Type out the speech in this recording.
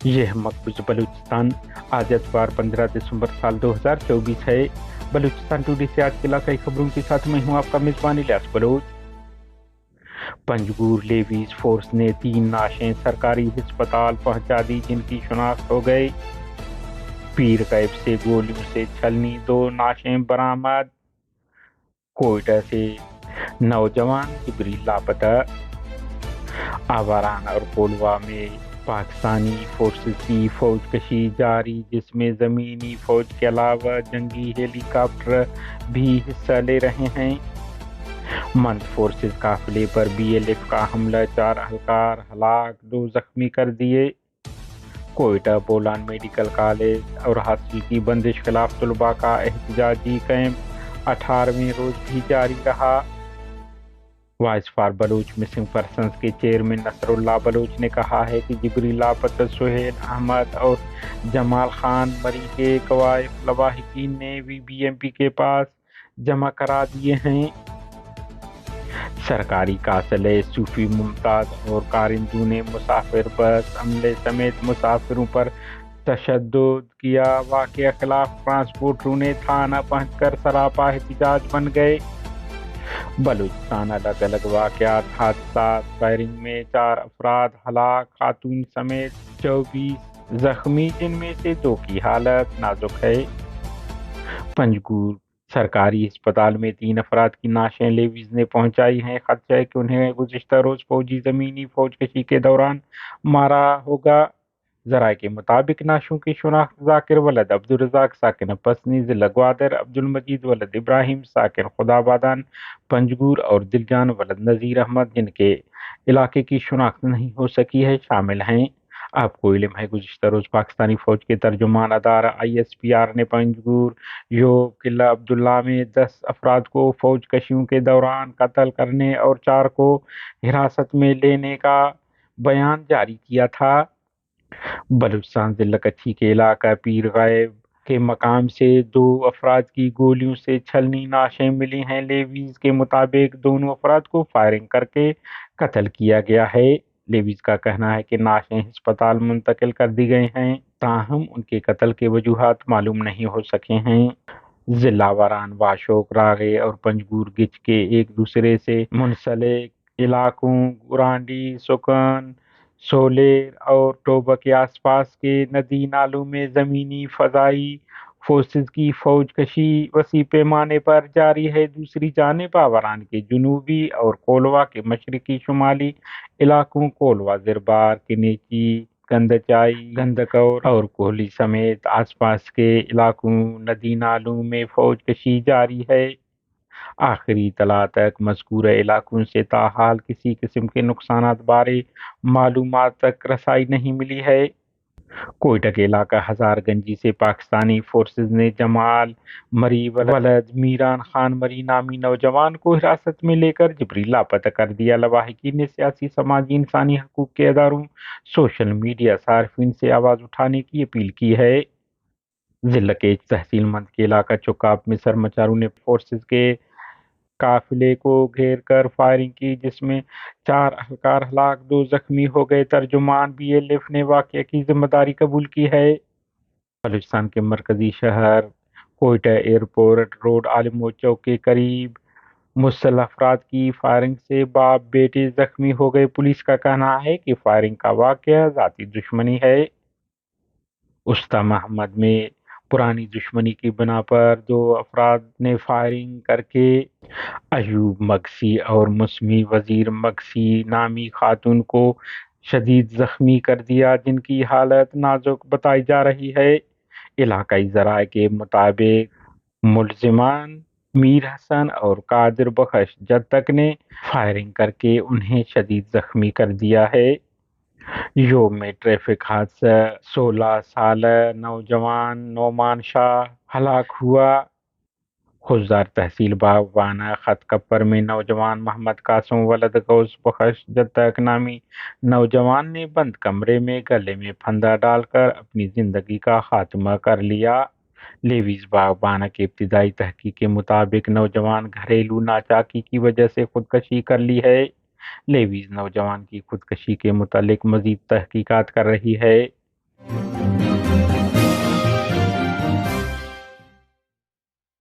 یہ मकबूज बलूचिस्तान आज एतवार 15 दिसंबर साल 2024 है। बलूचिस्तान टुडे से आज के इलाकाई खबरों के साथ मैं हूं आपका मेजबान इलियास बलोच। पंजगूर लेवीज फोर्स ने 3 नाशें सरकारी अस्पताल पहुंचा दी जिनकी शनाख्त हो गई। पीर गैब से गोलियों से छलनी 2 नाशें बरामद। कोयटा से नौजवान जिब्रील लापता। आवारान और कोलवा में पाकिस्तानी फोर्सेस की फौजकशी जारी, जिसमें ज़मीनी फौज के अलावा जंगी हेलीकॉप्टर भी हिस्सा ले रहे हैं। मंद फोर्सेस काफिले पर BLF का हमला, 4 अहलकार हलाक, 2 जख्मी कर दिए। कोयटा बोलान मेडिकल कॉलेज और हॉस्टल की बंदिश खिलाफ तलबा का एहतजाजी कैंप 18वें रोज भी जारी रहा। Voice for Baloch missing persons के चेयरमैन नसरुल्लाह बलूच ने कहा है कि जिब्रील लापता सुहेल अहमद और जमाल खान मरी के कवायद लवाहिकीन ने VBMP के पास जमा करा दिए हैं। सरकारी काफिले सूफी मुमताज और कारिंदू ने मुसाफिर बस हमले समेत मुसाफिरों पर तशद्दुद किया। वाक़या खिलाफ ट्रांसपोर्टरों ने थाना पहुंचकर सरापा एहतजाज बन गए। बलूचिस्तान अलग अलग वाक़यात हादसा, फायरिंग में 4 अफराद हलाक, खातून समेत 24 जख्मी, जिनमें से 2 की हालत नाजुक है। पंजगूर सरकारी अस्पताल में 3 अफराद की नाशें लेवीज ने पहुंचाई हैं। खदशा है कि उन्हें गुज़िश्ता रोज फौजी ज़मीनी फौजकशी के दौरान मारा होगा। ज़राए के मुताबिक नाशों की शनाख्त ज़ाकिर वलद अब्दुल रज़ाक साकिन पसनी ज़िला ग्वादर, अब्दुल मजीद वलद इब्राहिम साकिन खुदाबादान पंजगूर और दिलजान वलद नज़ीर अहमद, जिनके इलाके की शनाख्त नहीं हो सकी है, शामिल हैं। आपको इल्म है गुज़िश्ता रोज पाकिस्तानी फौज के तर्जुमान अदारा ISPR ने पंजगूर योब किला अब्दुल्ला में 10 अफराद को फौजकशियों के दौरान कत्ल करने और 4 को हिरासत में लेने का बयान जारी किया था। बलूचिस्तान जिला कच्छी के इलाका पीर गैब के मकाम से 2 अफराद की गोलियों से छलनी नाशें मिली हैं। लेवीज के मुताबिक दोनों अफराद को फायरिंग करके कत्ल किया गया है। लेवीज का कहना है कि नाशें अस्पताल मुंतकिल कर दी गई हैं, ताहम उनके कत्ल के वजूहात मालूम नहीं हो सके हैं। जिला वारान, वाशोक, रागे और पंजगूर गिच के एक दूसरे से मुंसलिक इलाकों गुरांडी, सुकन, सोलेर और टोबा के आसपास के नदी नालों में ज़मीनी फ़ज़ाई फोर्सेस की फौजकशी वसी पैमाने पर जारी है। दूसरी जानिब आवारान के जनूबी और कोलवा के मशरकी शुमाली इलाकों कोलवा, ज़िरबार, किनेची, गंदचाई, गंदकौर और कोहली समेत आसपास के इलाकों नदी नालों में फौजकशी जारी है। आखिरी इतला तक मज़कूरा इलाकों से ताहाल किसी किस्म के नुकसानात बारे मालूमात तक रसाई नहीं मिली है। कोयटा के इलाका हज़ारगंजी से पाकिस्तानी फोर्सेस ने जमाल मरी वलद मीरान खान मरी नामी नौजवान को हिरासत में लेकर जिब्रील लापता कर दिया। लवाहिकीन ने सियासी, समाजी, इंसानी हकूक़ के इदारों, सोशल मीडिया सार्फिन से आवाज़ उठाने की अपील की है। जिला के तहसील मंद के इलाका चुकाब में सरमचारों ने फोर्सेस के काफिले को घेर कर फायरिंग की, जिसमें 4 अहलकार हलाक, 2 जख्मी हो गए। तर्जुमान BLF ने वाक़या की जिम्मेदारी कबूल की है। बलूचिस्तान के मरकजी शहर कोयटा एयरपोर्ट रोड आलिमो चौक के करीब मुसल्लह अफराद की फायरिंग से बाप बेटे जख्मी हो गए। पुलिस का कहना है कि फायरिंग का वाक़या ज़ाती दुश्मनी है। उस्ता मोहम्मद में पुरानी दुश्मनी की बिना पर 2 अफराद ने फायरिंग करके अयूब मगसी और मुस्मी वजीर मगसी नामी खातून को शदीद जख्मी कर दिया, जिनकी हालत नाजुक बताई जा रही है। इलाकाई ज़राए के मुताबिक मुलजिमान मीर हसन और कादिर बख्श जद ने फायरिंग करके उन्हें शदीद जख्मी कर दिया है। योब में ट्रैफिक हादसा, 16 साल नौजवान नोमान शाह हलाक हुआ। खुजदार तहसील बागवाना खत कप्पर में नौजवान मोहम्मद कासम वलद गौस बख्श जद नामी नौजवान ने बंद कमरे में गले में फंदा डालकर अपनी जिंदगी का खात्मा कर लिया। लेवीज बागवाना के इब्तिदाई तहकीक के मुताबिक नौजवान घरेलू नाचाकी की वजह से खुदकशी कर ली है। लेवीज नौजवान की खुदकशी के मुतालिक मजीद तहकीकात कर रही है।